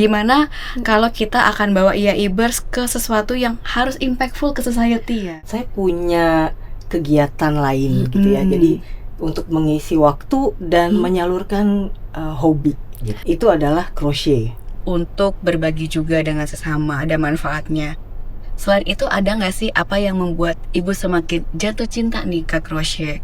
Gimana kalau kita akan bawa IAIBers ke sesuatu yang harus impactful ke society ya? Saya punya kegiatan lain gitu ya. Jadi untuk mengisi waktu dan menyalurkan hobi gitu. Itu adalah crochet. Untuk berbagi juga dengan sesama, ada manfaatnya. Selain itu ada nggak sih apa yang membuat ibu semakin jatuh cinta nih ke crochet?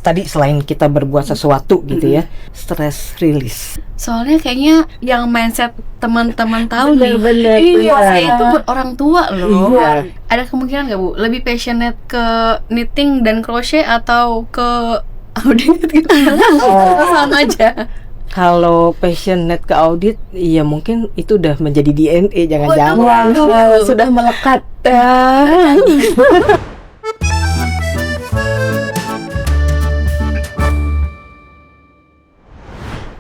Tadi selain kita berbuat sesuatu gitu ya, stress release. Soalnya kayaknya yang mindset teman-teman tahu Bener-bener, nih, iya. itu buat orang tua loh. Iya. Ada kemungkinan nggak Bu, lebih passionate ke knitting dan crochet atau ke audit gitu? Sama aja. Kalau passionate ke audit, ya mungkin itu udah menjadi DNA, jangan-jangan. Waduh. Sudah melekat ya.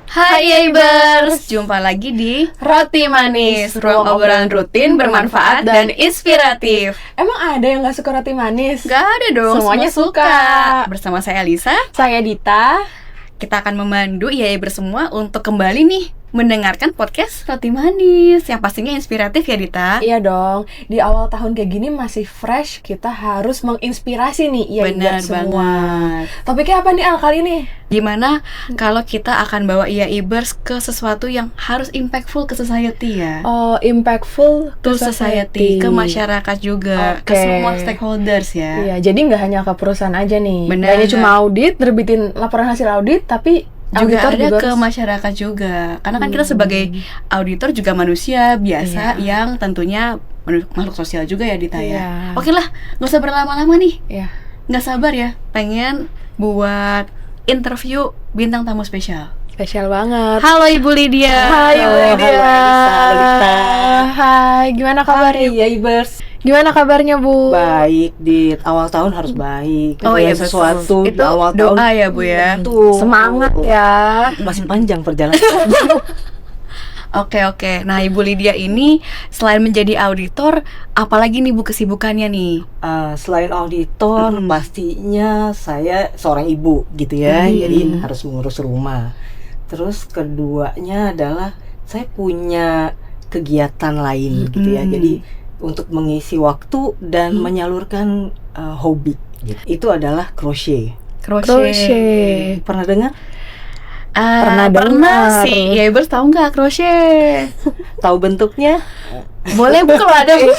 Hai IAIBers, jumpa lagi di Roti Manis, ruang obrolan rutin bermanfaat dan inspiratif. Emang ada yang gak suka roti manis? Gak ada dong, Semuanya semua suka. Bersama saya Lisa, Saya Dita. kita akan memandu IAIBers semua untuk kembali nih mendengarkan podcast Roti Manis yang pastinya inspiratif ya Dita. Iya dong, di awal tahun kayak gini masih fresh, kita harus menginspirasi nih Benar semua. banget. Topiknya apa nih Al kali ini? Gimana kalau kita akan bawa IAIBers ke sesuatu yang harus impactful ke society ya? Oh, impactful To society, ke masyarakat juga, ke Oke. semua stakeholders ya. Iya, jadi nggak hanya ke perusahaan aja nih. Benar. Nggak hanya cuma audit, terbitin laporan hasil audit, tapi Juga auditor ada juga ke harus- masyarakat juga. Karena kan kita sebagai auditor juga manusia biasa yang tentunya makhluk sosial juga ya Dita ya. Iya. Oke lah, nggak usah berlama-lama nih. Iya. Nggak sabar ya, pengen buat interview bintang tamu spesial. Spesial banget. Halo Ibu Lydia. Hai Ibu Halo, Lydia. halo Lisa. Hai, gimana kabarnya? Hai IAIBers. Gimana kabarnya Bu? Baik, di awal tahun harus baik. Oh iya, Mulai sesuatu itu di awal doa tahun. ya Bu ya. Tuh. Semangat ya. Masih panjang perjalanan. Oke. Nah Ibu Lydia ini selain menjadi auditor, apalagi nih Bu kesibukannya nih? Selain auditor, pastinya saya seorang ibu gitu ya, jadi harus mengurus rumah. Terus keduanya adalah saya punya kegiatan lain gitu ya, jadi untuk mengisi waktu dan menyalurkan hobi. Gitu. Itu adalah crochet. Crochet. Pernah dengar? Pernah dengar. sih. Ya Ibu tahu nggak crochet? Tahu bentuknya? Boleh Bu kalau ada Bu.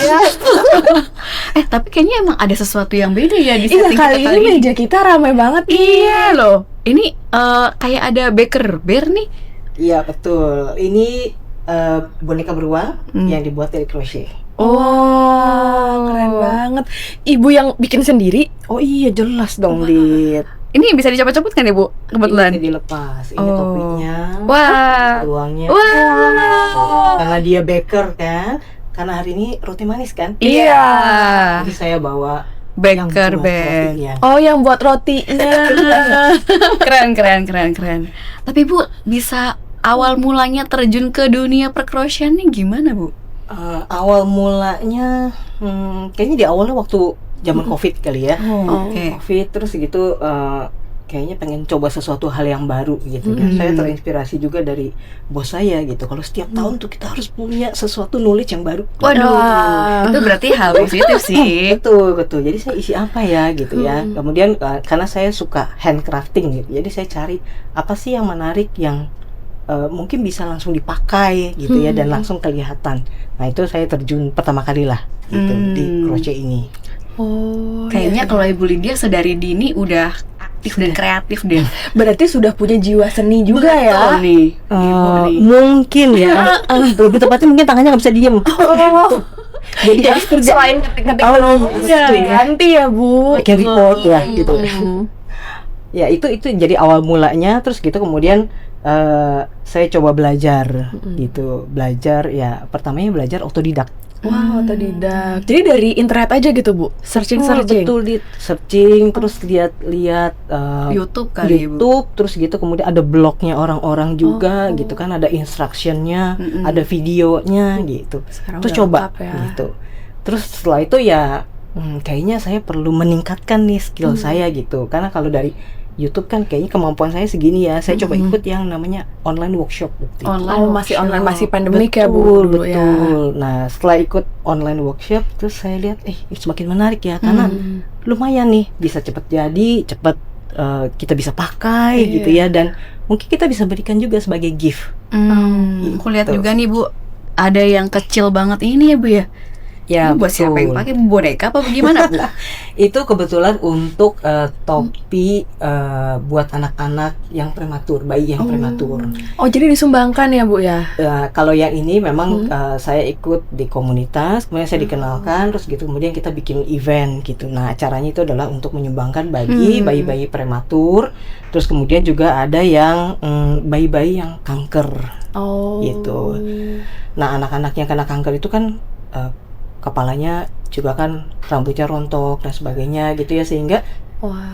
Tapi kayaknya emang ada sesuatu yang beda ya di Iya, setting kali kita ini meja kita ramai banget nih. Iya loh. Ini kayak ada baker bear nih. Iya betul. Ini boneka beruang yang dibuat dari crochet. Oh, keren banget. Ibu yang bikin sendiri? Oh iya jelas dong Dit. Ini bisa dicopot-copot kan ya Bu? Kebetulan. Ini dilepas. Ini Oh. topinya. Wah. Beruangnya. Wah. Karena dia baker kan. Karena hari ini roti manis kan. Iya. Jadi saya bawa yang Baker buat bear. rotinya. Oh, yang buat rotinya. Keren. Tapi Bu, bisa awal mulanya terjun ke dunia perkrosian nih gimana Bu? Awal mulanya kayaknya di awalnya waktu zaman COVID kali ya. Oke. COVID terus gitu kayaknya pengen coba sesuatu hal yang baru gitu kan. Saya terinspirasi juga dari bos saya gitu. Kalau setiap tahun tuh kita harus punya sesuatu knowledge yang baru. Waduh, itu berarti hal positif sih. Betul. Jadi saya isi apa ya gitu ya. Kemudian karena saya suka handcrafting gitu. Jadi saya cari apa sih yang menarik yang mungkin bisa langsung dipakai gitu ya dan langsung kelihatan. Nah, itu saya terjun pertama kali lah gitu di crochet ini. Oh, Kayaknya kalau Ibu Lydia sedari dini udah aktif dan kreatif deh. berarti sudah punya jiwa seni juga ya. nih. Ibu nih. Mungkin ya. Lebih tepatnya mungkin tangannya nggak bisa diem. Jadi harus kerja. Selain ngetik-ngetik Ganti ya Bu. bikin report ya gitu. Ya itu jadi awal mulanya. Terus gitu kemudian saya coba belajar gitu. Belajar ya pertamanya belajar otodidak. Wow, otodidak. Jadi dari internet aja gitu Bu. Searching. Betul di searching terus lihat YouTube kali Ibu. YouTube terus gitu kemudian ada blognya orang-orang juga gitu kan, ada instructionnya, ada videonya gitu. Sekarang Terus udah coba lengkap ya. gitu. Terus setelah itu ya kayaknya saya perlu meningkatkan nih skill saya gitu. Karena kalau dari YouTube kan kayaknya kemampuan saya segini ya. Saya coba ikut yang namanya online workshop. Oh, masih online, masih pandemik ya Bu Betul, dulu ya. betul. Nah, setelah ikut online workshop, terus saya lihat, semakin menarik ya, karena lumayan nih, bisa cepat jadi, cepat kita bisa pakai gitu ya, dan mungkin kita bisa berikan juga sebagai gift. Aku lihat juga nih Bu, ada yang kecil banget ini ya Bu ya. Ya, Ini buat siapa yang pakai, boneka apa bagaimana Bu? Itu kebetulan untuk topi buat anak-anak yang prematur, bayi yang prematur. Oh, jadi disumbangkan ya Bu ya? Kalau yang ini memang saya ikut di komunitas, kemudian saya dikenalkan, terus gitu kemudian kita bikin event gitu. Nah, acaranya itu adalah untuk menyumbangkan bagi bayi-bayi prematur, terus kemudian juga ada yang bayi-bayi yang kanker gitu. Nah, anak-anak yang kena kanker itu kan kepalanya juga kan rambutnya rontok dan sebagainya gitu ya, sehingga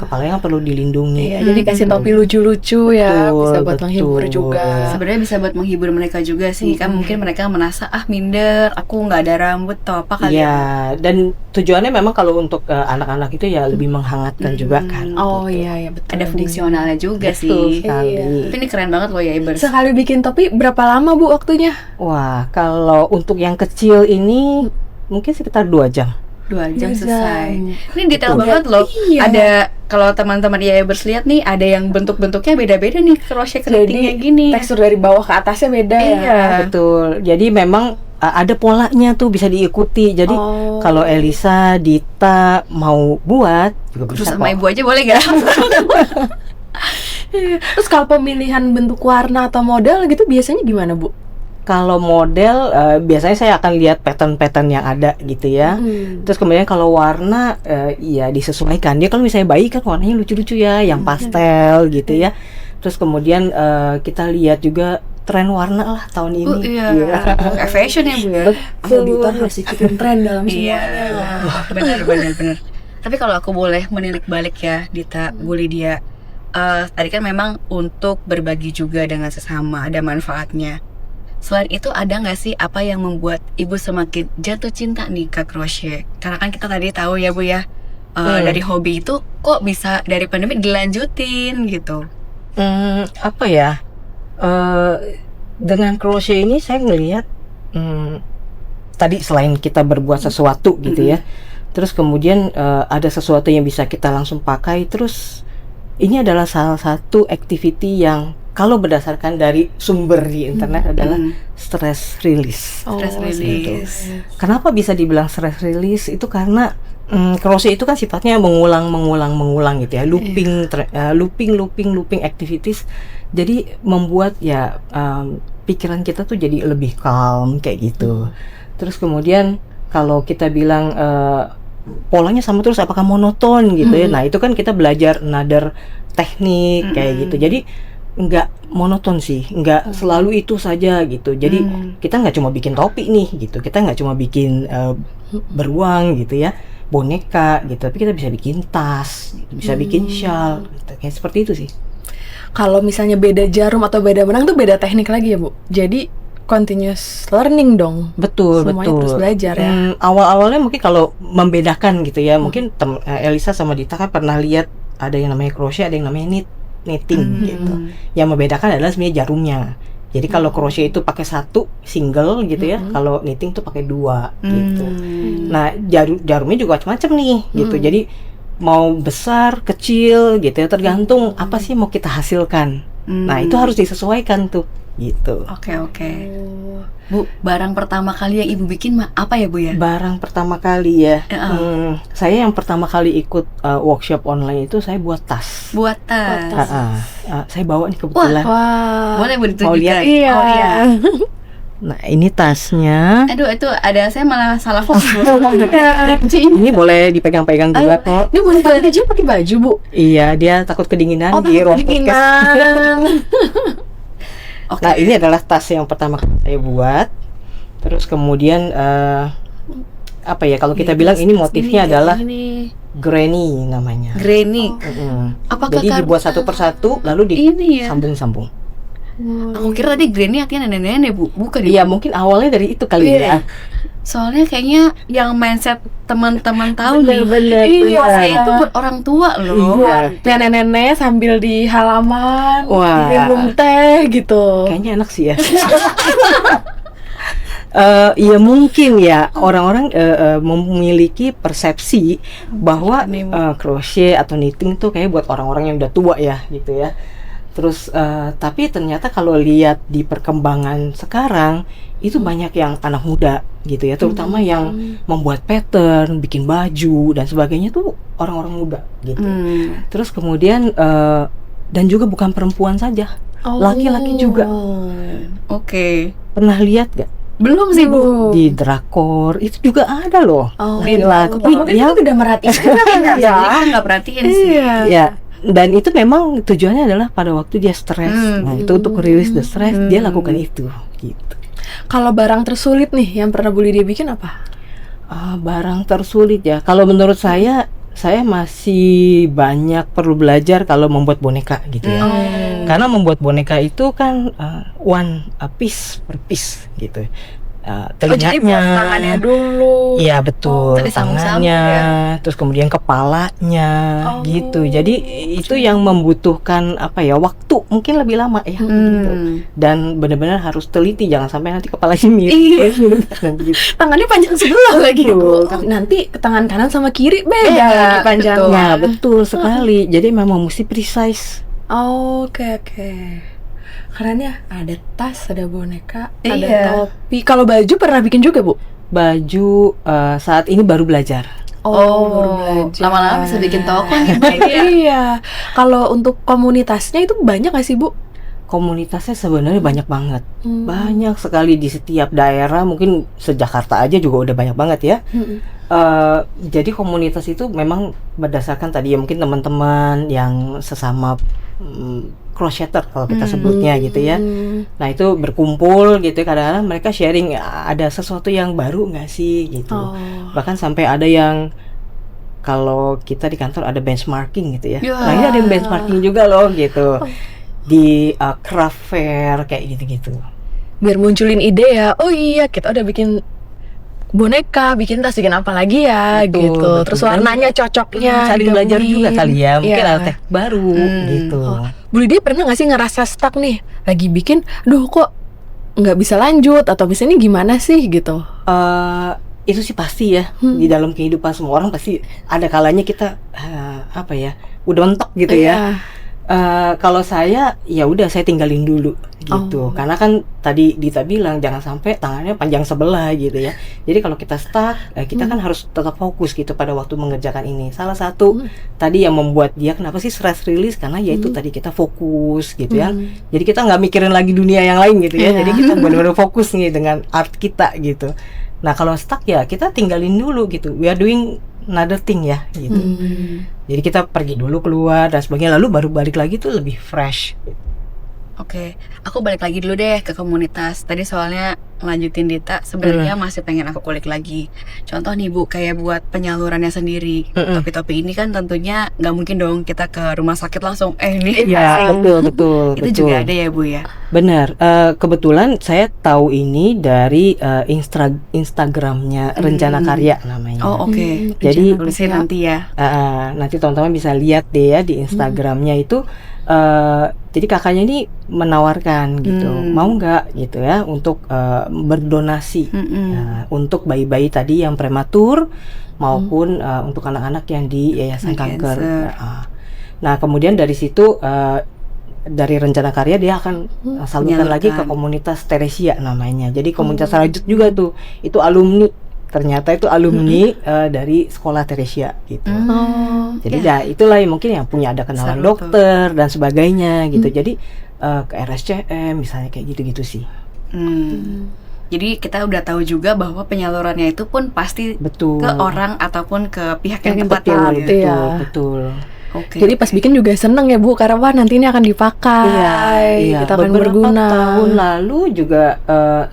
kepalanya perlu dilindungi. Iya, jadi kasih topi lucu-lucu ya, Betul, bisa buat betul. menghibur juga. Sebenarnya bisa buat menghibur mereka juga sih, kan mungkin mereka merasa minder, aku nggak ada rambut atau apa kali ya. Dan tujuannya memang kalau untuk anak-anak itu ya lebih menghangatkan juga kan. Oh gitu. iya, betul. Ada fungsionalnya juga Betul sih. sekali. Tapi ini keren banget loh ya Ibers. Sekali bikin topi berapa lama Bu waktunya? Wah, kalau untuk yang kecil ini mungkin sekitar 2 jam. 2 jam 2 selesai. jam. Ini detail Betul. banget loh. Iya. Ada, kalau teman-teman Ibers lihat nih, ada yang bentuk-bentuknya beda-beda nih, crochet kepitingnya gini. Tekstur dari bawah ke atasnya beda ya. Iya. Betul. Jadi memang ada polanya tuh, bisa diikuti. Jadi kalau Elisa, Dita mau buat juga Terus bisa sama kok. ibu aja boleh gak? Terus kalau pemilihan bentuk warna atau model gitu biasanya gimana Bu? Kalau model biasanya saya akan lihat pattern-pattern yang ada gitu ya. Terus kemudian kalau warna ya disesuaikan. Dia kalau misalnya bayi kan warnanya lucu-lucu ya, yang pastel gitu ya. Terus kemudian kita lihat juga tren warna lah tahun ini. Iya. Kayak fashion ya Bu ya. Auditor harus ikutin tren dalam Iya. semuanya. Benar. Tapi kalau aku boleh menilik balik ya, Dita, Bu Lydia, tadi kan memang untuk berbagi juga dengan sesama, ada manfaatnya. Selain itu ada nggak sih apa yang membuat ibu semakin jatuh cinta nih ke crochet? Karena kan kita tadi tahu ya Bu ya, dari hobi itu kok bisa dari pandemi dilanjutin gitu. Apa ya? Dengan crochet ini saya ngelihat tadi selain kita berbuat sesuatu gitu ya, terus kemudian ada sesuatu yang bisa kita langsung pakai. Terus ini adalah salah satu activity yang kalau berdasarkan dari sumber di internet adalah stress release. Stress release. Kenapa bisa dibilang stress release? Itu karena crochet itu kan sifatnya mengulang gitu ya, looping activities. Jadi membuat ya pikiran kita tuh jadi lebih calm kayak gitu. Terus kemudian kalau kita bilang polanya sama terus, apakah monoton gitu ya? Nah, itu kan kita belajar another teknik kayak gitu. Jadi nggak monoton sih, nggak selalu itu saja gitu. Jadi kita nggak cuma bikin topi nih gitu, kita nggak cuma bikin beruang gitu ya, boneka gitu, tapi kita bisa bikin tas, bisa bikin shawl gitu. Kayak seperti itu sih. Kalau misalnya beda jarum atau beda benang tuh beda teknik lagi ya Bu. Jadi continuous learning dong. Betul. Semuanya terus belajar ya. Awal-awalnya mungkin kalau membedakan gitu ya, mungkin Elisa sama Dita kan pernah lihat ada yang namanya crochet, ada yang namanya knitting gitu. Yang membedakan adalah sebenarnya jarumnya. Jadi kalau crochet itu pakai satu single gitu ya, kalau knitting tuh pakai 2 gitu. Nah, jarumnya juga macam-macam nih gitu. Jadi mau besar, kecil gitu ya, tergantung apa sih mau kita hasilkan. Nah, itu harus disesuaikan tuh gitu. Oke. Bu, barang pertama kali yang ibu bikin apa ya Bu ya? Barang pertama kali ya, saya yang pertama kali ikut workshop online itu saya buat tas. Buat tas. Saya bawa nih kebetulan. Wah. Boleh Bu ditunjukkan? Mau lihat? Iya. Oh iya. Nah, ini tasnya. Aduh, itu ada, saya malah salah fokus. Ini boleh dipegang-pegang juga kok. Ini boleh aja pakai baju Bu. Iya, dia takut kedinginan di takut ruang podcast. kedinginan. Oke. Nah, ini adalah tas yang pertama kali saya buat. Terus kemudian apa ya, kalau kita bilang ini motifnya adalah ini granny namanya. granny. Apakah Jadi dibuat satu persatu lalu ini ya? disambung-sambung. Aku kira tadi granny artinya nenek-nenek Bu, bukan Iya, mungkin awalnya dari itu kali ya. Soalnya kayaknya yang mindset teman-teman tahu nih. Bener, Iya, Puasa itu buat orang tua loh. Iya. Nenek-nenek sambil di halaman Wah. minum teh gitu. Kayaknya enak sih ya. Ya mungkin ya orang-orang memiliki persepsi bahwa crochet atau knitting tuh kayak buat orang-orang yang udah tua ya gitu ya. Terus tapi ternyata kalau lihat di perkembangan sekarang itu banyak yang anak muda gitu ya, terutama yang membuat pattern, bikin baju dan sebagainya tuh orang-orang muda gitu. Terus kemudian dan juga bukan perempuan saja, laki-laki juga. Oke. Pernah lihat gak? Belum sih Bu. Di drakor itu juga ada loh. Di Laki Dia yang udah merhatiin. ya, kita nggak perhatiin sih. ya, dan itu memang tujuannya adalah pada waktu dia stres. Nah, itu untuk rilis the stress dia lakukan itu gitu. Kalau barang tersulit nih yang pernah bully dia bikin apa? Barang tersulit ya. Kalau menurut saya masih banyak perlu belajar kalau membuat boneka gitu ya. Karena membuat boneka itu kan one piece per piece gitu. Jadi buat tangannya dulu. Iya betul, tadi sambung-sambung tangannya, ya. terus kemudian kepalanya, gitu. Jadi itu yang membutuhkan waktu mungkin lebih lama ya, gitu. Dan benar-benar harus teliti, jangan sampai nanti kepalanya miring. Nanti gitu. Tangannya panjang sebelah lagi Bu. Nanti ke tangan kanan sama kiri beda lagi panjangnya. Nah, betul sekali. Jadi memang mesti precise. Oke. Keren ya, ada tas, ada boneka, ada Iya. topi. Kalau baju pernah bikin juga Bu? Baju saat ini baru belajar. Baru belajar. Lama-lama bisa bikin toko nih. Iya. Kalau untuk komunitasnya itu banyak gak sih Bu? Komunitasnya sebenarnya banyak banget. Banyak sekali di setiap daerah, mungkin se-Jakarta aja juga udah banyak banget ya. Jadi komunitas itu memang berdasarkan tadi ya mungkin teman-teman yang sesama crocheter kalau kita sebutnya gitu ya. Nah itu berkumpul gitu ya, kadang-kadang mereka sharing ada sesuatu yang baru nggak sih gitu. Bahkan sampai ada yang kalau kita di kantor ada benchmarking gitu ya. Nah ini ada yang benchmarking juga loh gitu. Di craft fair kayak gitu-gitu. Biar munculin ide ya. Oh iya, kita udah bikin boneka, bikin tas, bikin apa lagi ya Betul, gitu. betul. Terus warnanya cocoknya Saling belajar juga kali ya, mungkin Iya. ada teknik baru gitu. Bu Lydia pernah gak sih ngerasa stuck nih? Lagi bikin, duh kok nggak bisa lanjut, atau bisa ini gimana sih gitu? Itu sih pasti ya, di dalam kehidupan semua orang pasti ada kalanya kita udah mentok gitu ya. Kalau saya ya udah saya tinggalin dulu gitu. Karena kan tadi Dita bilang jangan sampai tangannya panjang sebelah gitu ya. Jadi kalau kita stuck, kita kan harus tetap fokus gitu pada waktu mengerjakan ini. Salah satu tadi yang membuat dia kenapa sih stress release, karena ya itu tadi kita fokus gitu ya. Jadi kita nggak mikirin lagi dunia yang lain gitu ya. Jadi kita benar-benar fokus nih dengan art kita gitu. Nah kalau stuck ya kita tinggalin dulu gitu. We are doing another thing ya gitu. Jadi kita pergi dulu keluar dan sebagainya, lalu baru balik lagi tuh lebih fresh. Oke, aku balik lagi dulu deh ke komunitas. Tadi soalnya lanjutin Dita, sebenarnya masih pengen aku kulik lagi. Contoh nih Bu, kayak buat penyalurannya sendiri. Topi-topi ini kan tentunya nggak mungkin dong kita ke rumah sakit langsung. Ini Ya betul. itu juga ada ya Bu ya. Benar. Kebetulan saya tahu ini dari Instagramnya Rencana Karya namanya. Oh oke. Jadi Tulisin nanti ya. nanti teman-teman bisa lihat deh ya di Instagramnya itu. Jadi kakaknya ini menawarkan gitu, mau nggak gitu ya untuk berdonasi untuk bayi-bayi tadi yang prematur maupun untuk anak-anak yang di yayasan kanker. Nah kemudian dari situ dari Rencana Karya dia akan salurkan lagi ke komunitas Teresia namanya. Jadi komunitas lanjut juga tuh, itu alumni. Ternyata itu alumni dari sekolah Teresia gitu. Jadi itulah yang mungkin yang punya ada kenalan dokter dan sebagainya gitu. Jadi ke RSCM misalnya kayak gitu-gitu sih. Jadi kita udah tahu juga bahwa penyalurannya itu pun pasti Betul. ke orang ataupun ke pihak yang tepat Betul, ya. betul. Oke. Jadi pas bikin juga seneng ya Bu, karena wah nanti ini akan dipakai, kita akan beberapa berguna. tahun lalu juga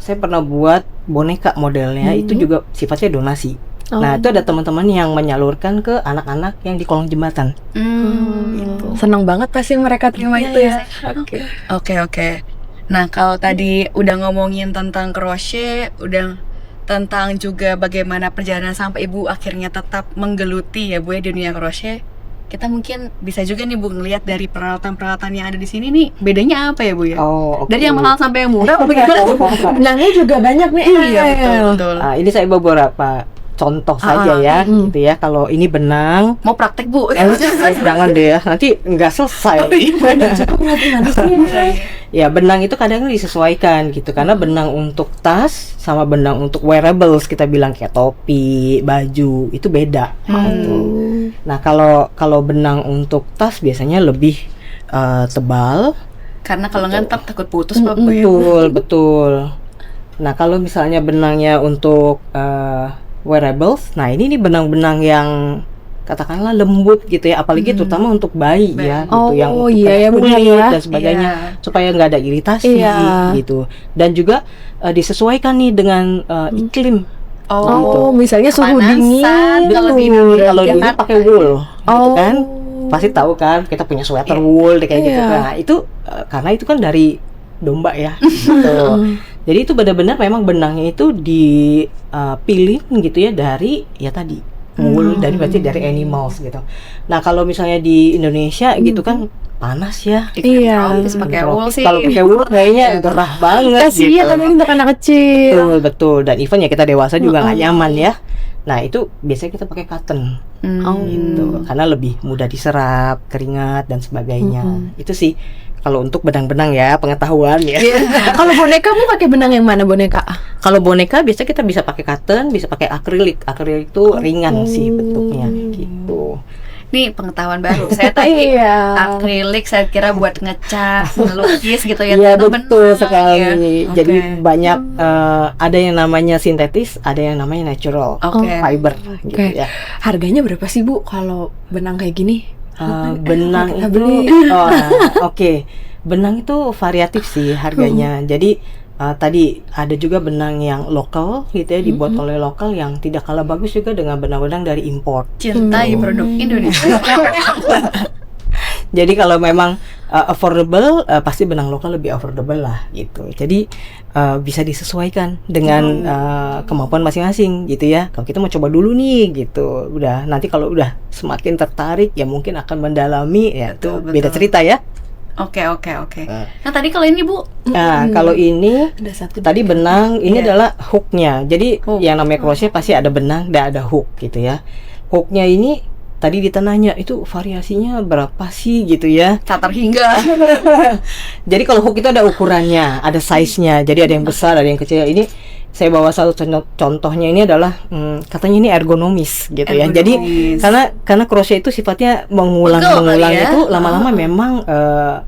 saya pernah buat boneka modelnya, itu juga sifatnya donasi. Nah itu ada teman-teman yang menyalurkan ke anak-anak yang di kolong jembatan. Gitu. Seneng banget pasti mereka terima itu ya. Oke. Nah kalau tadi udah ngomongin tentang crochet, udah tentang juga bagaimana perjalanan sampai Ibu akhirnya tetap menggeluti ya Bu ya di dunia crochet. Kita mungkin bisa juga nih Bu ngelihat dari peralatan-peralatan yang ada di sini nih, bedanya apa ya Bu ya? Oh, oke. Dari yang mahal sampai yang murah bagaimana? Benangnya juga banyak nih. Iya betul. Ini saya beberapa contoh saja ya, gitu ya. Kalau ini benang, Mau praktek Bu? jangan deh ya, nanti nggak selesai. Ya benang itu kadang disesuaikan gitu, karena benang untuk tas sama benang untuk wearables kita bilang kayak topi, baju itu beda. Gitu. Nah kalau benang untuk tas biasanya lebih tebal. Karena kalau nggak takut putus Pak Bu ya. Betul. Nah kalau misalnya benangnya untuk wearables, nah ini nih benang-benang yang katakanlah lembut gitu ya, apalagi terutama untuk bayi ya, gitu, yang untuk iya ya benar kulit ya. dan sebagainya, Iya. supaya nggak ada iritasi Iya. gitu, dan juga disesuaikan nih dengan iklim. Oh, misalnya suhu Kepanasan, dingin. kalau di betul. Indonesia Kalau kan dulu pakai wool, gitu Oh. kan, pasti tahu kan, kita punya sweater wool kayak gitu. Iya. Nah itu karena itu kan dari domba ya, gitu. Jadi itu benar-benar memang benangnya itu dipilih gitu ya dari ya tadi wool, berarti dari animals gitu. Nah kalau misalnya di Indonesia gitu kan panas ya. Iya. Terus pakai wool sih. Kalau pakai wool kayaknya gerah banget gitu. Kasihan kan untuk anak kecil. Betul. Dan even ya kita dewasa juga nggak nyaman ya. Nah itu biasanya kita pakai cotton gitu, karena lebih mudah diserap, keringat dan sebagainya. Itu sih kalau untuk benang-benang ya, pengetahuan ya. Kalau boneka mau pakai benang yang mana boneka? Kalau boneka biasa kita bisa pakai cotton, bisa pakai akrilik. Akrilik itu ringan sih bentuknya gitu. Nih pengetahuan baru. Saya tadi Iya. akrilik saya kira buat ngecat, ngelukis gitu ya. Iya ternyata betul benang, sekali. ya. Jadi Oke. banyak ada yang namanya sintetis, ada yang namanya natural Oke. fiber gitu Oke. ya. Harganya berapa sih Bu kalau benang kayak gini? Benang kita itu beli. oke. Benang itu variatif sih harganya. Jadi tadi ada juga benang yang lokal gitu ya, dibuat oleh lokal yang tidak kalah bagus juga dengan benang-benang dari import. Cintai produk Indonesia. Jadi kalau memang affordable, pasti benang lokal lebih affordable lah gitu. Jadi bisa disesuaikan dengan kemampuan masing-masing gitu ya. Kalau kita mau coba dulu nih gitu, udah nanti kalau udah semakin tertarik ya mungkin akan mendalami ya, itu Betul, beda betul. cerita ya. Oke. Nah tadi kalau ini Bu, Nah kalau ini Ada satu. tadi benang, ini Iya. adalah hooknya. Jadi Hook. yang namanya crochet pasti ada benang dan ada hook gitu ya. Hooknya ini tadi ditanya itu variasinya berapa sih gitu ya. tak terhingga. Jadi kalau hook itu ada ukurannya, ada size-nya. Jadi ada yang besar, ada yang kecil. Ini saya bawa satu contohnya, ini adalah katanya ini ergonomis gitu ya. Jadi Ergonomis. karena crochet itu sifatnya mengulang kali ya. itu lama-lama memang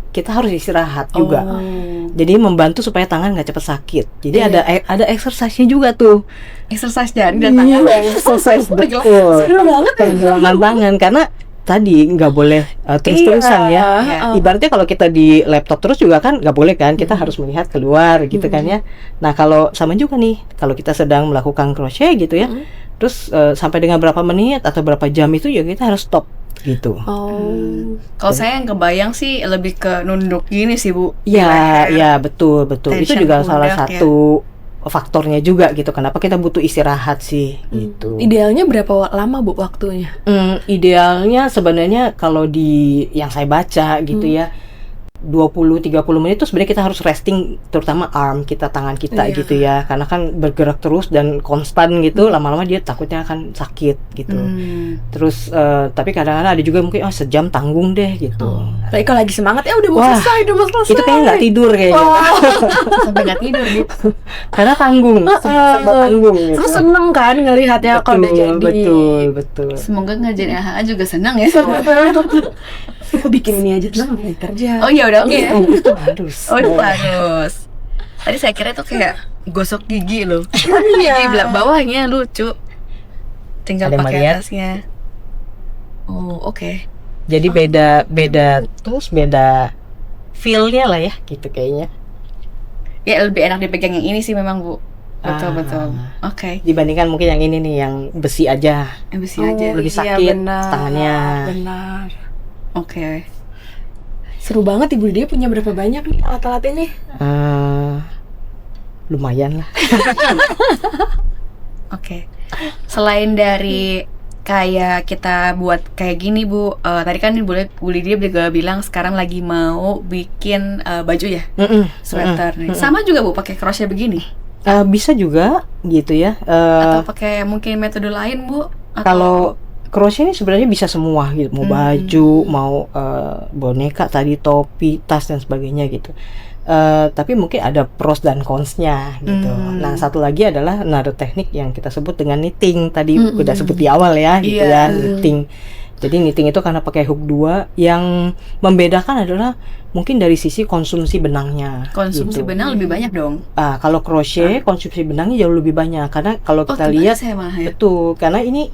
kita harus istirahat juga. Oh. Jadi membantu supaya tangan nggak cepat sakit. Jadi Iya. ada exercise-nya juga tuh. Exercise jari dan tangan. Exercise betul. Seru banget ya. Pergelangan tangan, karena tadi nggak boleh terus-terusan ya. Iya. Ibaratnya kalau kita di laptop terus juga kan nggak boleh kan, kita harus melihat keluar gitu kan ya. Nah kalau sama juga nih, kalau kita sedang melakukan crochet gitu ya, terus sampai dengan berapa menit atau berapa jam itu ya kita harus stop gitu. Oh. Kalau saya yang kebayang sih lebih ke nunduk gini sih Bu. Ya, Leher. ya betul. Itu Tension juga salah pundak, ya. satu faktornya juga gitu. Kenapa kita butuh istirahat sih gitu. Idealnya berapa lama Bu waktunya? Idealnya sebenarnya kalau di yang saya baca gitu ya, 20-30 menit itu sebenarnya kita harus resting, terutama arm kita, tangan kita Iya. gitu ya, karena kan bergerak terus dan konstan gitu, lama-lama dia takutnya akan sakit gitu. Terus tapi kadang-kadang ada juga mungkin sejam tanggung deh gitu. Tapi kalau lagi semangat ya udah mau Wah, selesai, udah mau selesai. Itu kayaknya nggak tidur kayaknya, Sampai nggak tidur gitu. karena tanggung, serba tanggung gitu. Terus seneng kan ngelihatnya kalau udah jadi. Betul. Semoga ngajarin AHA juga senang ya. Bikin ini aja terus ngapain kerja. Oh iya udah oke ya. Itu harus. Oh itu bagus. Tadi saya kira itu kayak gosok gigi loh. Gigi bawahnya lucu. Tinggal Ada yang pakai melihat? atasnya. Oh oke. Jadi beda terus beda feel-nya lah ya gitu kayaknya. Ya lebih enak dipegang yang ini sih memang Bu. Betul Ah. betul. Oke. Dibandingkan mungkin yang ini nih yang besi aja. Yang besi aja. lebih Iya, sakit benar. tangannya. Benar. Oke. Seru banget Ibu dia punya berapa banyak nih alat-alat ini? Lumayan lah. Oke. Selain dari kayak kita buat kayak gini Bu, tadi kan Bu Lydia juga bilang sekarang lagi mau bikin baju ya, sweater nih. Sama juga Bu pakai crochet begini? Bisa juga gitu ya. Atau pakai mungkin metode lain Bu? Atau- Kalau crochet ini sebenarnya bisa semua gitu, mau baju, mau boneka tadi, topi, tas dan sebagainya gitu. Tapi mungkin ada pros dan cons-nya gitu. Nah, satu lagi adalah another teknik yang kita sebut dengan knitting. Tadi udah sebut di awal ya, gitu Iya. ya, knitting. Jadi knitting itu karena pakai hook 2, yang membedakan adalah mungkin dari sisi konsumsi benangnya. Konsumsi gitu. benang lebih banyak dong. Kalau crochet konsumsi benangnya jauh lebih banyak karena kalau kita lihat saya malah ya. betul, karena ini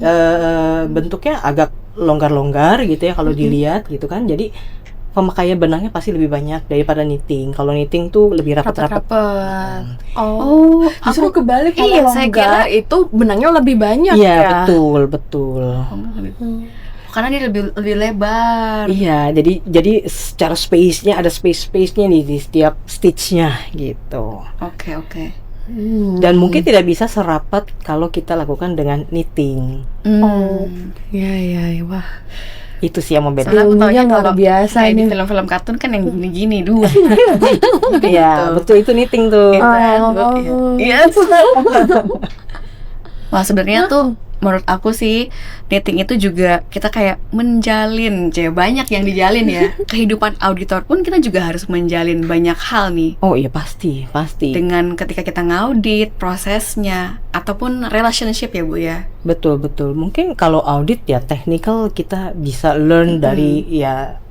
bentuknya agak longgar-longgar gitu ya kalau dilihat gitu kan. Jadi pemakaian benangnya pasti lebih banyak daripada knitting. Kalau knitting tuh lebih rapat-rapat. Rapat-rapat. Oh, Justru aku kebalik, iya, kalau saya longgar itu benangnya lebih banyak Iya, ya. betul. karena dia lebih lebar. Iya, jadi secara space-nya ada space-nya nih di setiap stitch-nya gitu. Oke. Dan mungkin tidak bisa serapat kalau kita lakukan dengan knitting. Oh, iya, wah. Itu sih yang membedakan. Soalnya aku taunya Ilmunya luar kalau biasa kayak di ini. film-film kartun kan yang gini-gini dua. Iya, betul itu knitting tuh. Iya. Wah, sebenarnya tuh menurut aku sih knitting itu juga kita kayak menjalin, banyak yang dijalin ya. Kehidupan auditor pun kita juga harus menjalin banyak hal nih. Oh iya, pasti. Dengan ketika kita ngaudit prosesnya ataupun relationship ya Bu ya. Betul. Mungkin kalau audit ya technical kita bisa learn dari ya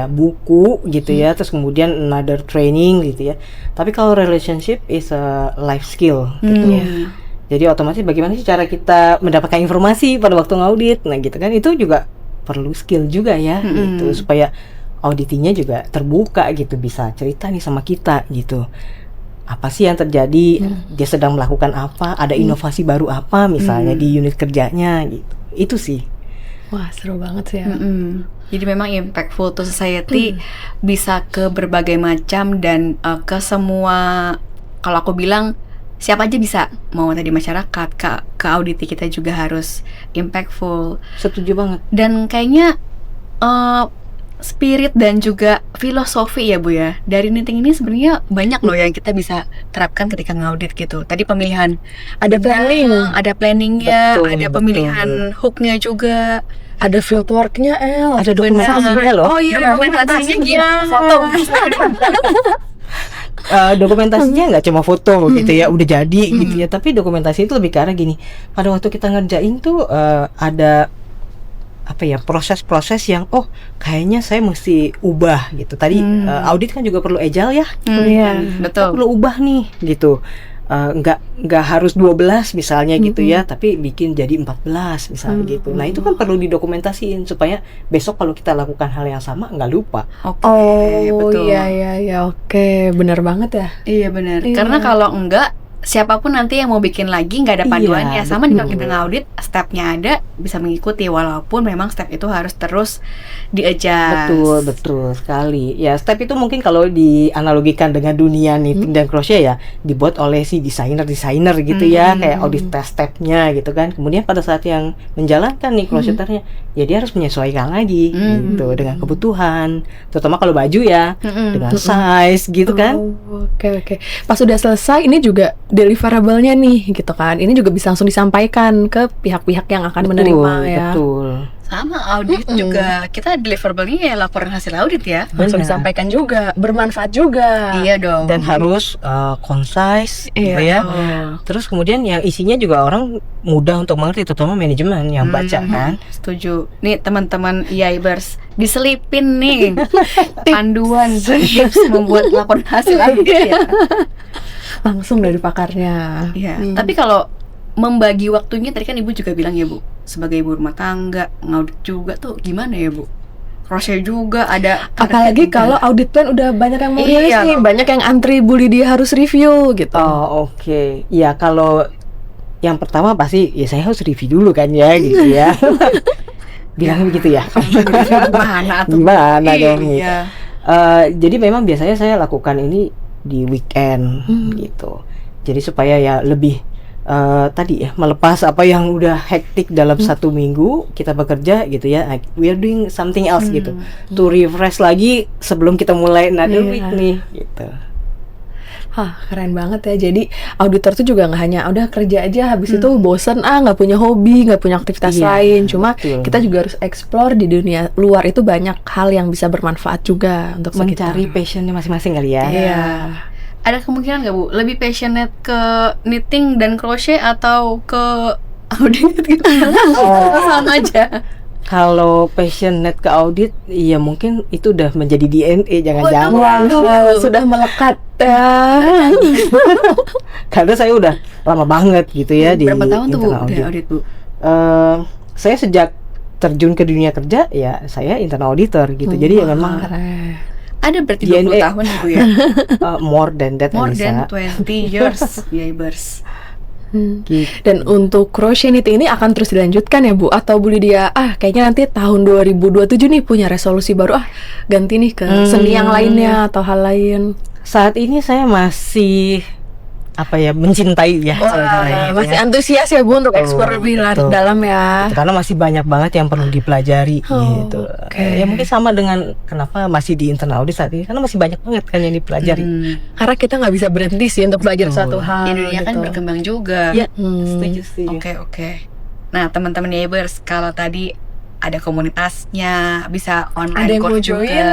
buku gitu ya, terus kemudian another training gitu ya. Tapi kalau relationship is a life skill gitu ya. Jadi otomatis bagaimana sih cara kita mendapatkan informasi pada waktu ngaudit, nah gitu kan, itu juga perlu skill juga ya gitu, supaya auditinya juga terbuka gitu, bisa cerita nih sama kita gitu. Apa sih yang terjadi, dia sedang melakukan apa, ada inovasi baru apa misalnya di unit kerjanya gitu. Itu sih. Wah, seru banget sih ya. Jadi memang impactful to society bisa ke berbagai macam dan ke semua, kalau aku bilang siapa aja bisa, mau tadi masyarakat, ke auditi kita juga harus impactful. Setuju banget. Dan kayaknya spirit dan juga filosofi ya Bu ya, dari knitting ini sebenarnya banyak loh yang kita bisa terapkan ketika ngaudit gitu. Tadi pemilihan, Ada planning, ada planningnya, Betul, ada pemilihan hooknya juga, ada field worknya, Ada dokumentasinya loh. Oh iya, dokumentasinya gila, foto. Dokumentasinya nggak cuma foto gitu ya, udah jadi gitu ya, tapi dokumentasi itu lebih ke arah gini. Pada waktu kita ngerjain tuh ada proses-proses yang kayaknya saya mesti ubah gitu. Tadi audit kan juga perlu agile ya. Iya, betul. Kita perlu ubah nih gitu. Nggak harus 12 misalnya gitu ya, tapi bikin jadi 14 misalnya gitu. Nah, itu kan perlu didokumentasiin supaya besok kalau kita lakukan hal yang sama nggak lupa. Oke, betul. Iya, oke, benar banget ya. Iya benar. Iya. Karena kalau enggak, siapapun nanti yang mau bikin lagi nggak ada panduannya. Iya, Sama nih kalau betul. kita ngaudit, stepnya ada, bisa mengikuti walaupun memang step itu harus terus di-adjust. Betul sekali. Ya, step itu mungkin kalau dianalogikan dengan dunia knitting dan crochet ya, dibuat oleh si desainer gitu ya, kayak audit test stepnya gitu kan. Kemudian pada saat yang menjalankan nih crocheternya, ya dia harus menyesuaikan lagi gitu dengan kebutuhan, terutama kalau baju ya, dengan size gitu kan. Oke. Pas sudah selesai, ini juga deliverable-nya nih gitu kan. Ini juga bisa langsung disampaikan ke pihak-pihak yang akan menerima ya. Betul. Sama audit juga, kita deliverable-nya ya laporan hasil audit ya. Langsung Benar. disampaikan juga, bermanfaat juga. Iya dong. Dan harus concise gitu Iya. ya. Terus kemudian yang isinya juga orang mudah untuk mengerti, terutama manajemen yang baca kan. Setuju. Nih teman-teman EIBers, diselipin nih panduan tips membuat laporan hasil audit ya. Langsung dari pakarnya. Iya. Tapi kalau membagi waktunya, tadi kan Ibu juga bilang ya Bu, sebagai ibu rumah tangga, ngaudit juga tuh gimana ya Bu? Crochet juga ada. Apalagi kalau audit plan udah banyak yang mau rilis Iya. nih, banyak yang antri Bu Lydia harus review gitu. Oh, oke. Ya kalau yang pertama pasti ya saya harus review dulu kan ya gitu ya. Bilangnya begitu ya. Gimana tuh? Gimana dong gitu. Iya. Jadi memang biasanya saya lakukan ini di weekend gitu. Jadi supaya ya lebih tadi ya, melepas apa yang udah hektik dalam 1 minggu kita bekerja gitu ya, we are doing something else gitu, to refresh lagi sebelum kita mulai another week nih gitu. Hah, keren banget ya. Jadi auditor tuh juga nggak hanya udah kerja aja habis itu bosen, nggak punya hobi, nggak punya aktivitas lain. Cuma betul. kita juga harus explore di dunia luar, itu banyak hal yang bisa bermanfaat juga untuk Mencari sekitar. passionnya masing-masing kali ya. Iya. Ada kemungkinan nggak Bu lebih passionate ke knitting dan crochet atau ke audit gitu? Sama aja. Kalau passionate ke audit, ya mungkin itu udah menjadi DNA, jangan-jangan. Wah, sudah melekat ya. Karena saya udah lama banget gitu ya di Berapa tahun tuh Bu internal di audit Bu? Saya sejak terjun ke dunia kerja ya saya internal auditor gitu. Jadi ya memang Keren. Ada berarti DNA. 20 tahun ya Bu ya? more than that, More Anissa. than 20 years Yaibers. Gitu. Dan untuk crochet knitting ini akan terus dilanjutkan ya Bu? Atau Bu Lydia, kayaknya nanti tahun 2027 nih punya resolusi baru, ganti nih ke seni yang lainnya atau hal lain. Saat ini saya masih mencintai ya. Wah, masih antusias ya Bu untuk eksplor lebih betul. dalam ya. Karena masih banyak banget yang perlu dipelajari gitu. oke. Ya mungkin sama dengan kenapa masih di internal audit saat ini, karena masih banyak banget kan yang dipelajari. Karena kita nggak bisa berhenti sih untuk belajar suatu hal. Dunia kan gitu. berkembang juga. Ya, Hmm. setuju. Oke. Nah, teman-teman Yaibers, kalau tadi ada komunitasnya, bisa online Ada yang mau course juga. join.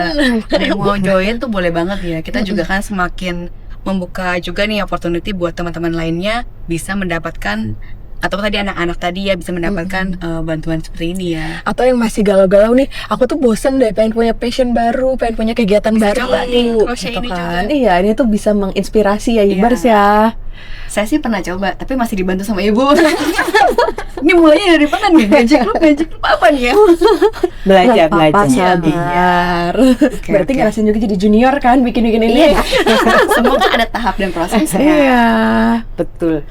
Ada yang mau join tuh boleh banget ya. Kita juga kan semakin membuka juga nih opportunity buat teman-teman lainnya bisa mendapatkan, atau tadi anak-anak tadi ya bisa mendapatkan bantuan seperti ini ya. Atau yang masih galau-galau nih, aku tuh bosen deh, pengen punya passion baru, pengen punya kegiatan baru. coba nih, crochet gitu ini kan. juga. Iya, ini tuh bisa menginspirasi ya, Ibers Iya. ya. Saya sih pernah coba, tapi masih dibantu sama ibu. Ini mulainya dari mana nih? Magic loop apa nih ya? Belajar, Papa belajar. sabar. Berarti oke. ngerasain juga jadi junior kan, bikin-bikin ini. Iya. Semua kan ada tahap dan prosesnya. Iya. Betul.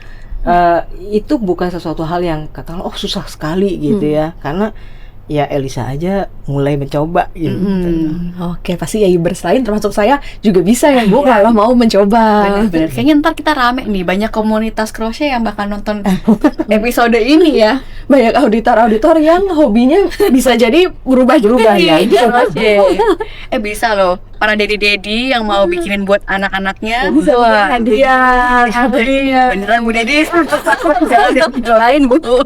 Itu bukan sesuatu hal yang kata oh susah sekali gitu ya, karena ya Elisa aja mulai mencoba gitu. Oke, pasti ya Ibers lain termasuk saya juga bisa ya Bu kalau mau mencoba. Bener-bener. Kayaknya ntar kita rame nih, banyak komunitas crochet yang bakal nonton episode ini ya. Banyak auditor-auditor yang hobinya bisa jadi berubah-berubah ya. Crochet. Bisa loh, para dedi-dedi yang mau bikinin buat anak-anaknya. Wah, Hadiah. beneran Bu Dedi. Jangan lain Bu.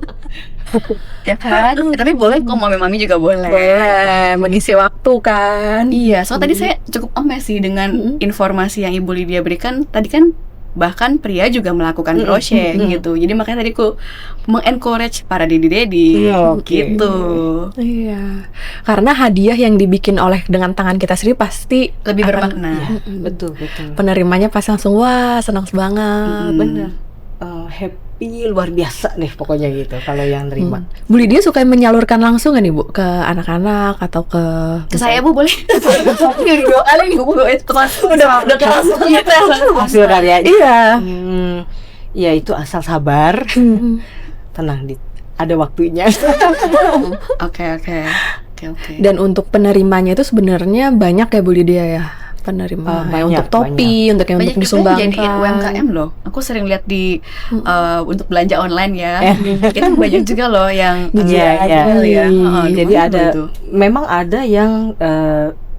Ya kan? Tapi boleh kok, mami-mami juga boleh. Boleh, mengisi waktu kan. Iya, soalnya tadi saya cukup amazed sih dengan informasi yang Ibu Lydia berikan. Tadi kan bahkan pria juga melakukan crochet gitu. Jadi makanya tadi aku mengencourage para dedi-dedi gitu. Iya. Karena hadiah yang dibikin oleh dengan tangan kita sendiri pasti Lebih akan- bermakna. Betul, betul. Penerimanya pasti langsung wah, senang banget. Bener. Happy luar biasa nih pokoknya gitu kalau yang nerima. Bu Lydia suka menyalurkan langsung nggak nih Bu ke anak-anak atau ke Ke saya Bu boleh? Ini 2 kali nih Bu, udah kelas gitu. Hasil karya. Iya. Ya itu asal sabar, tenang, ada waktunya. Oke. Dan untuk penerimanya itu sebenarnya banyak ya Bu Lydia ya, penerima Banyak, untuk topi, untuk yang Banyak untuk juga yang disumbangkan. jadiin UMKM loh. Aku sering lihat di untuk belanja online ya. Itu banyak juga loh yang Iya. ya. Jadi Gimana ada, Bu itu? memang ada yang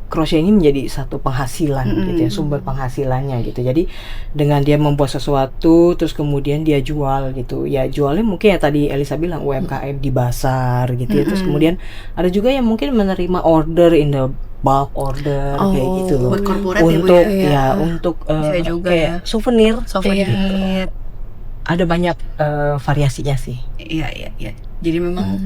crochet ini menjadi satu penghasilan gitu ya, sumber penghasilannya gitu. Jadi dengan dia membuat sesuatu terus kemudian dia jual gitu. Ya jualnya mungkin ya tadi Elisa bilang UMKM di pasar gitu ya. Terus kemudian ada juga yang mungkin menerima order in the bulk order kayak gitu loh. Buat corporate ya, Bu, Untuk ya? untuk Bisa juga kayak ya. souvenir. Souvenir. Ada banyak variasinya sih. Iya. Jadi memang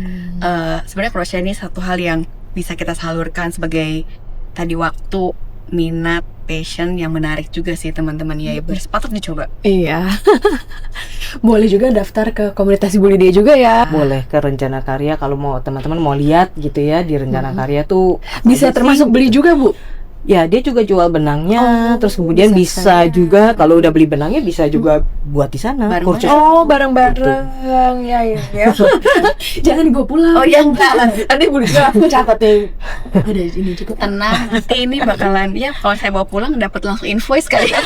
sebenarnya crochet ini satu hal yang bisa kita salurkan sebagai tadi waktu, minat, passion yang menarik juga sih teman-teman Yaibers. Patut dicoba. Iya. Boleh juga daftar ke komunitas Bu Lydia juga ya. Boleh ke Rencana Karya kalau mau teman-teman mau lihat gitu ya, di Rencana Karya tuh Bisa ada termasuk sih. beli juga Bu. Ya dia juga jual benangnya, terus kemudian bisa juga kalau udah beli benangnya bisa juga buat di sana. Bareng-bareng. Kursus. Oh, bareng-bareng. Ya. Jangan dibawa pulang. Oh iya, enggak. Nanti Bu Lydia aku catat deh. Ada ini juga. Tenang, nanti ini bakalan ya kalau saya bawa pulang dapat langsung invoice kali ya.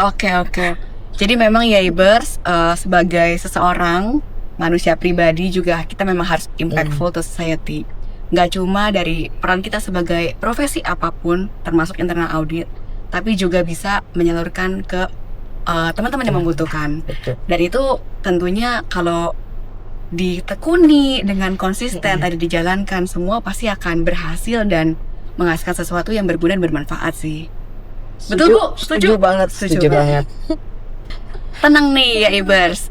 Oke. Jadi memang Yaibers sebagai seseorang manusia pribadi juga kita memang harus impactful to society. Nggak cuma dari peran kita sebagai profesi apapun, termasuk internal audit, tapi juga bisa menyalurkan ke teman-teman yang membutuhkan. Betul. Dan itu tentunya kalau ditekuni dengan konsisten tadi dijalankan, semua pasti akan berhasil dan menghasilkan sesuatu yang berguna dan bermanfaat sih. Betul Bu? Setuju? banget, setuju banget. Tenang nih ya Ibers,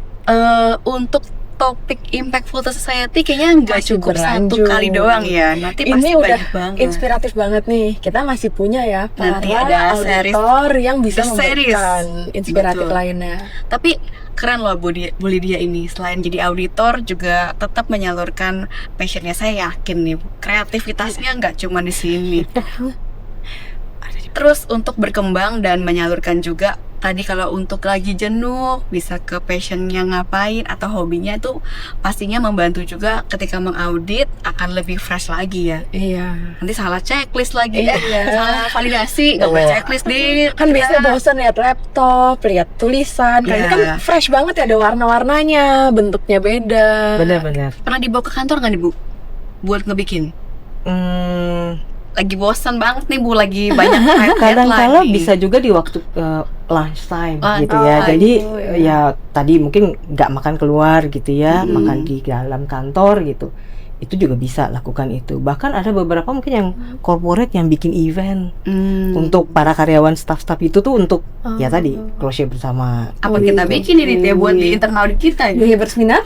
untuk topik impactful to society kayaknya nggak Masih cukup berlanjut. satu kali doang ya. Nanti pasti Ini udah banyak banget. inspiratif banget nih. Kita masih punya ya Nanti para ada series- auditor yang bisa the series. memberikan inspiratif Betul. lainnya. Tapi keren loh Bu Lydia ini. Selain jadi auditor juga tetap menyalurkan passionnya. Saya yakin nih kreativitasnya nggak cuma di sini. Terus untuk berkembang dan menyalurkan juga, tadi kalau untuk lagi jenuh bisa ke passionnya ngapain atau hobinya, itu pastinya membantu juga ketika mengaudit akan lebih fresh lagi ya. Iya. Nanti salah checklist lagi, Iya. salah validasi, nggak Iya. checklist di Kan biasanya bosan lihat laptop, lihat tulisan. Kali ini kan Iya. fresh banget ya, ada warna-warnanya, bentuknya beda. Benar-benar. Pernah dibawa ke kantor nggak nih Bu? Buat ngebikin? Lagi bosan banget nih Bu, lagi banyak Kadang-kala deadline nih. bisa juga di waktu lunch time Oh, gitu ya. oh, Jadi itu, ya tadi mungkin nggak makan keluar gitu ya, Mm-mm. makan di dalam kantor gitu. Itu juga bisa lakukan itu. Bahkan ada beberapa mungkin yang corporate yang bikin event untuk para karyawan staff-staff itu tuh untuk ya tadi closure bersama. apa kita bikin ini ya buat di internal audit kita ya? Gaya berminat.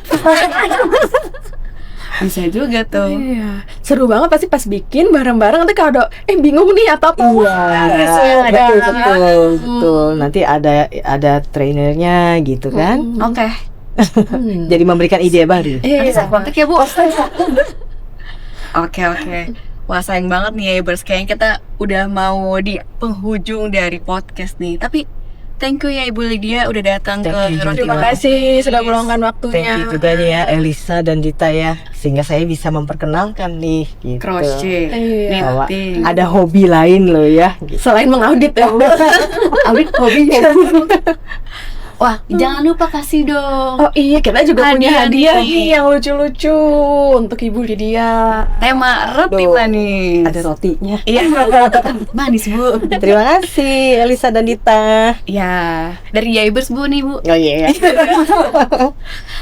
Bisa juga tuh. Iya. Seru banget pasti pas bikin bareng-bareng, nanti kalau ada bingung nih atau apa. Betul. Nanti ada trainernya gitu kan. Oke. Jadi memberikan ide baru. Nanti saya Iya. kontak ya Bu. Oke. Wah sayang banget nih ya Ibers, kayaknya kita udah mau di penghujung dari podcast nih. Tapi thank you ya Ibu Lydia udah datang ke Thank you juga. Roti Terima Malam. kasih sudah meluangkan waktunya. Thank you juga nih ya Elisa dan Dita ya, sehingga saya bisa memperkenalkan nih gitu. Crochet, Iya. Bahwa knitting. ada hobi lain loh ya. Gitu. Selain mengaudit ya. Audit hobinya. Wah, jangan lupa kasih dong Oh iya, kita juga punya Hadiah hadiah nih. nih yang lucu-lucu untuk Ibu Lydia. tema roti Tuh, manis. Ada rotinya. Iya, manis Bu. Terima kasih Elisa dan Dita. Ya, dari Yaibers Bu nih Bu. Oh iya.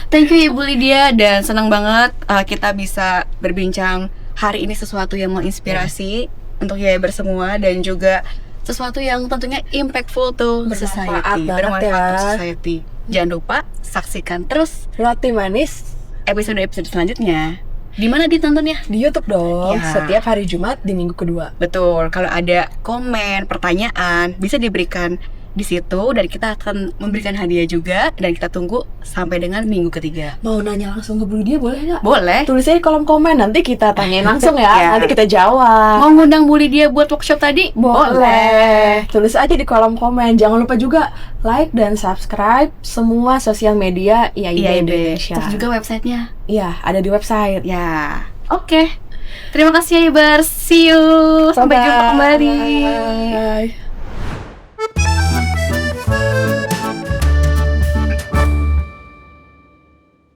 Thank you Ibu Lydia, dan senang banget kita bisa berbincang hari ini sesuatu yang menginspirasi untuk Yaibers semua, dan juga sesuatu yang tentunya impactful to Bermanfaat society, banget bermanfaat ya. to society. Jangan lupa saksikan terus Roti manis episode-episode selanjutnya. Di mana ditontonnya? di YouTube dong, Ya. setiap hari Jumat di minggu kedua. Betul, kalau ada komen, pertanyaan bisa diberikan di situ, dan kita akan memberikan hadiah juga, dan kita tunggu sampai dengan minggu ketiga. Mau nanya langsung ke Bu Lydia boleh nggak? Boleh. Tulis aja di kolom komen, nanti kita tanyain langsung ya, Ya. nanti kita jawab. Mau ngundang Bu Lydia buat workshop tadi? Boleh. Tulis aja di kolom komen. Jangan lupa juga like dan subscribe semua sosial media IAIB Iya, Indonesia. Terus juga websitenya. Iya, ada di website. Ya, oke. Terima kasih ya Ibers. See you. Sampai jumpa kembali. Bye.